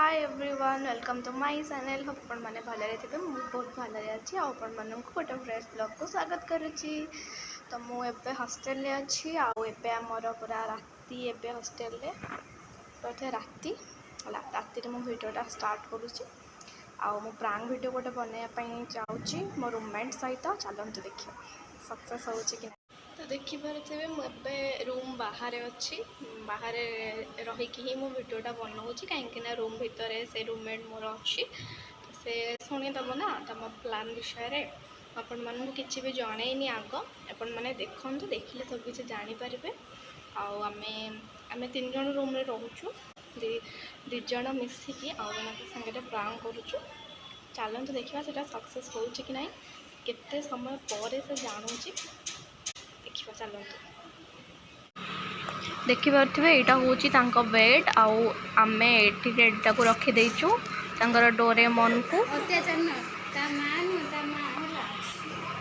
Hi everyone welcome to my channel आपण मैंने भलरे थे बहुत भलरे अच्छी आपण मानक गोटे फ्रेश ब्लॉग को स्वागत करुच्ची। तो मुझे हॉस्टल अच्छी आमर पूरा राति एवं हॉस्टल तो राति राति मो भिडियोटा स्टार्ट करुच्ची मु प्रांक भिडियो गोटे बनवाई चाहूँगी मो रूममेट सहित चलते देखिए सक्सेस हो कि तो देखिपे मुझे रूम बाहर अच्छी बाहर रहीकि ही मो भिडियोटा बनाऊँगी कहीं रूम भितर से रूममेट मोर अच्छी तो से शुणीदेव ना तुम प्लान विषय आपण मानू किसी भी जनईनी आग आपण मैंने देखु देखिले सब किसी जानीपारे आम तीन जन रूम रे रोचु दिज मिसिकी आउ जन सागे प्रांक करुचु चलते देखा से सक्सेस हो कि ना केते समय पर से जानूची देखा चलते देखिपे यहाँ हूँ बेड आम ये बेडटा को रखीदेचु डोरेमन को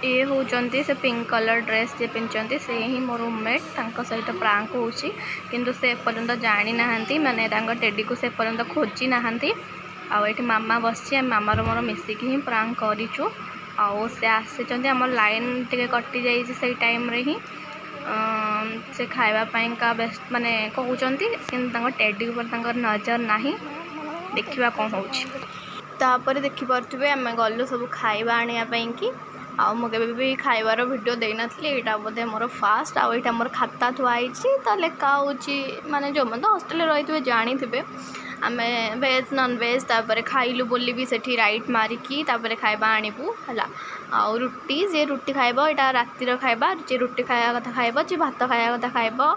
ये होती से पिंक कलर ड्रेस जे पिंधि से ही मो रूममेट सहित प्रांक हो किंतु से पर्यंत जानी ना माने टेडी को से पर्यंत खोजी ना आठ मामा बस मामार मोर मिसिकी ही प्रांक करूँ आउ से आसी आम लाइन टे कटि जाइए से टाइम रे ही से खावाई का बेस्ट माने कहते कि टेडी पर नजर ना देखा कौन होपर देखिपे आम गलु सब खाଇବା आने कि मुझे भी खाइबार वीडियो देना यहाँ बोधे मोर फास्ट आईटा मोर खाता थुआई तो लेखा हो माने जो मतलब हॉस्टल रही थे जानी थे आम वेज नॉन वेज तापर खाइलु बोली भी सेठी राइट मारिकी तापर खाइबा आनिबु हला आउ रुटी जे रुटी खाइबो एटा रातिर खाइबा जे रुटी खाया कथा खाइबो जे भात खाया कथा खाइबो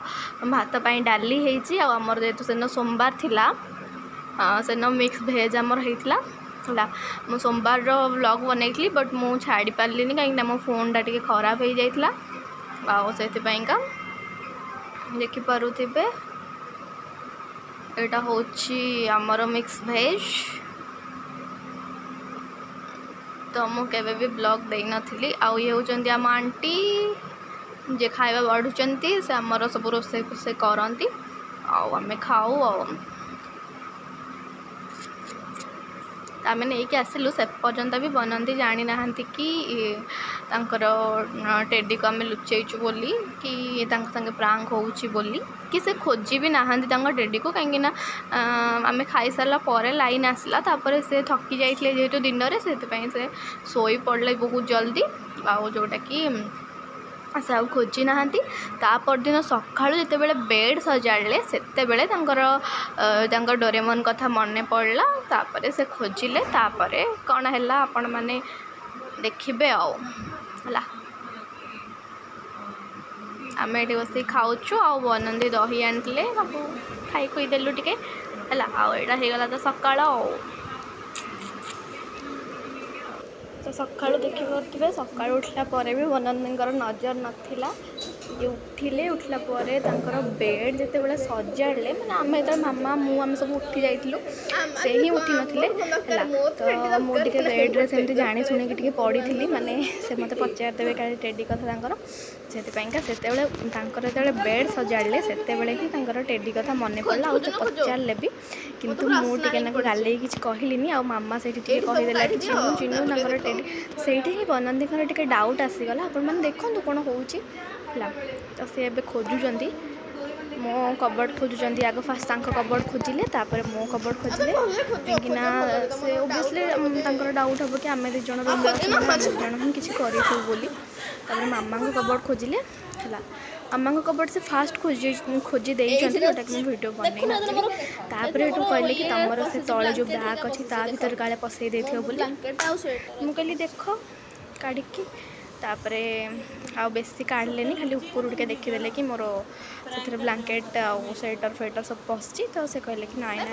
भात पई डाली हेची आ हमर जेतु सेनो सोमवार थिला सेनो मिक्स भेज हमर हेतला हला मु सोमवार रो व्लॉग बनैतली बट मु छाड़ी पारलिनी कहीं मो फोन टा टिके खराब हो जाइतला आ सेति पई का देखि पारुथिबे एटा होची आमर मिक्स भेज तो मुझे भी ब्लॉग दे नी आउ ये होचंती आम आंटी जे खाइबा बढ़ुचंती से आमर सब रोसे से करंती आमे खाऊ आमे नहीं कि आसिलु से पर्यंत भी बनती जानी ना कि तांकर टेडी को आम लुचेचु बोली कि संगे प्रांक होउची बोली कि से खोजी भी ना टेडी को कहीं आम खाई सारा पर लाइन आसला तापर से थकी जाइए जेहेतु दिन में से सोई पड़े बहुत जल्दी जोटा कि से आ खोजी ना परदिन सकाळु जितेबाला बेड सजाड़े से डोरेमन कथा मन पड़ला तापर से खोजिले तापर कौन है आपण मैंने देखिबे आला आम ये बस खाऊँ आ बनंदी दही आनी खाई खुई देलु टिके आईटा होगला तो सका तो सका देखिपे सका उठला भी बनंदी नजर नाला ये उठिले उठला बेड जिते बड़े सजाड़े मैंने आम जो मामा मुझे सब उठी जाइलु से ही उठी नथिले तो मुझे बेड्रे से जानी शुणी पड़ी थी माने से मत पचार देवे क्या टेडी कथा से जो बेड सजाड़े से ही टेडी कथा मन पड़ा से पचारे भी किंतु मुझे गाले किसी कहलिनी आ मामा से कहीदेला कि चिन्नु चिन्नु टेडी से ही बनंदी टे डाउट आसीगला आपण देखो कौन हो तो सी ए खोजुंट मो कबर्ड खोजुंट आग फास्ट कबर्ड खोजिले तापर मो कबर्ड खोजिले कहीं से ओबियसली डाउट हम कि आम दिज जन ही किसी करूँ बोली मामा को कबर्ड खोजिले है मामा को कबर्ड से फास्ट खोजी देते जोटा कि वीडियो बनई नी तापर कहले कि तुम से तले जो बैग अच्छी ता भर काले पसई दे मुझे कहली देख काढ़ी तापर आ बेसी काढ़ले खाली ऊपर टे देखीदे कि मोर से ब्लांकेट आउ स्वेटर फेटर सब पसची तो से कहले कि नाई ना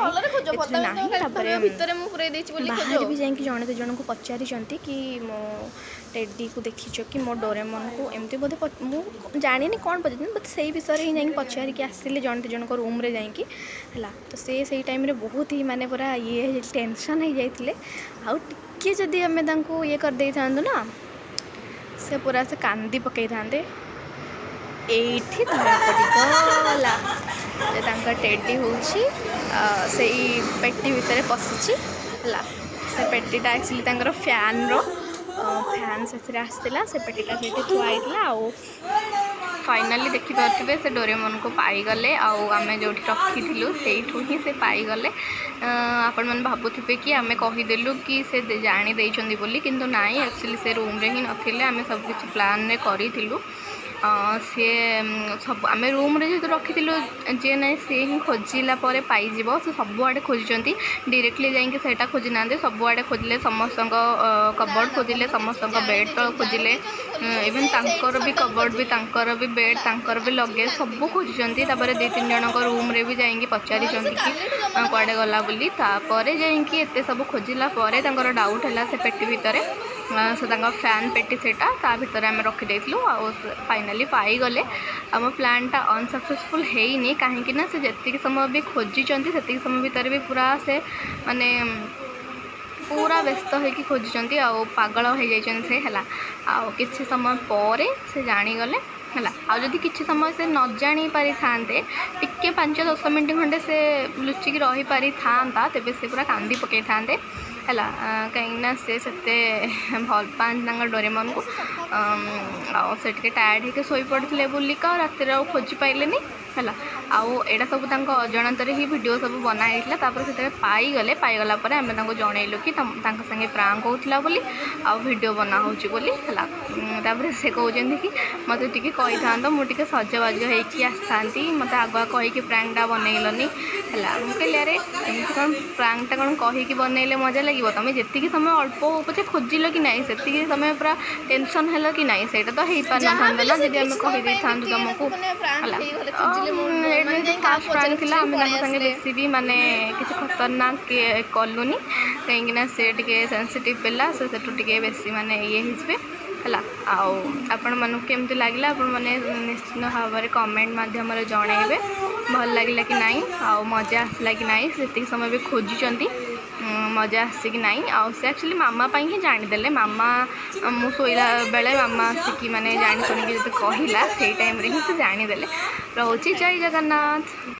बाहर भी जाकि जड़े दु जन को पचारि कि मो टेडी को देखी कि मो डोरेमन को एमती बोधे मुझे जानी कौन पचार बट से विषय ही जाकि पचारिकी आसिले जन दु जन रूम जाकि है तो से टाइम रे बहुत ही माने पूरा ये टेंशन हो जाते आउ टे जदि आम ये कर दे था ना से पूरा से कांदी पकई था ଏଇଠି ଧରା ପଡ଼ିଗଲା ଯେ ତାଙ୍କ ଟେଡ଼ି ହେଉଛି ସେଇ ପେଟି ଭିତରେ ପଶିଛି ହେଲା। ସେ ପେଟିଟା ଆକ୍ଚୁଆଲି ତାଙ୍କର ଫ୍ୟାନ୍ ସେଥିରେ ଆସିଥିଲା, ସେ ପେଟିଟା ସେଇଠି ଥୁଆ ହେଇଥିଲା। ଆଉ फाइनाली देखिपे से डोरेमोन पाईगले आमे जो रखी से ही से पाईगले। आपण मैंने भावुवे कि आम कहीदेलु कि से जाणी बोली, किंतु नाई एक्चुअली से रूम रे ही नथिले। आमे सब किछि प्लान रे करिथिलु। सी सब आम रूम रे जो रखी जे ना सी ही खोजिला पाइज से सबुआड़े खोजती डायरेक्टली जाइए सेटा खोजी ना सबुआड़े खोजिले समस्त कबर्ड खोजिले समस्त बेड तल खोजिले इवन तांकर भी कबर्ड भी तांकर भी बेड तांकर भी लगेज सब खोजती। दु तीन जन रूम रे भी जाइए पचारि कि कुआड़े गला बोली जाइए एत सब खोजिला डाउट है से पेटी भितर से फैन पेटी सेटा ता भितर आम रखीदे फाइनाली पाईगले। आम प्लानटा अनसक्सेसफुल है कहीं ना से जी समय भी खोजी से समय भितर भी पूरा से माने पूरा व्यस्त होकर खोजुंट पागल हो जाते है। किसी समय पर से जानीगले है। आदि किसी समय से न जानी पारि था टिके 5-10 मिनट खंडे से लुचिकी रही पारि था तेबे से पूरा कांदी पकई था है। कहीं से भल पाँच डोरेमोन को से टायर्ड होकर शोई पड़ते बुलिका राति खोजी पाइले है। आईटा सब अजाणत ही वीडियो सब बनाई से पाईगले पाईगला आम जनइलु कि संगे प्रांक होता बोली वीडियो बना होली है। से कहते कि मत टी कही था मुझे सजबाज होती आसता मत आगुआ कहीकि प्रांकटा बनइलनि है। मुझे अरे कौन प्रांकटा कौन कहीकि बनइले मजा लगे तुम जी समय अल्प हो पचे खोजिल कि नहीं से समय पूरा टेंशन है कि नहीं से तो हो पार ना जी आम कहीदे था तुमको है। फास्ट प्रांक थी आम संगे बेसी भी माने किसी खतरनाक कलुनी कहीं से सेंसिटिव पिला से बेसी माने ये है। आपण मानू केमती लगे आपण मैंने निश्चित भाव में कमेंट मध्यम जनइबे भल लगे कि नहीं मजा आसला कि नहीं से समय भी खोजुंट मजा आसी कि नहीं से एक्चुअली मामा ही जानीदे मामा मु शोला बेले मामा आसिकी माने जानी शुनिकी कहला से टाइम रे ही से जानीदे। रोची जय जगन्नाथ।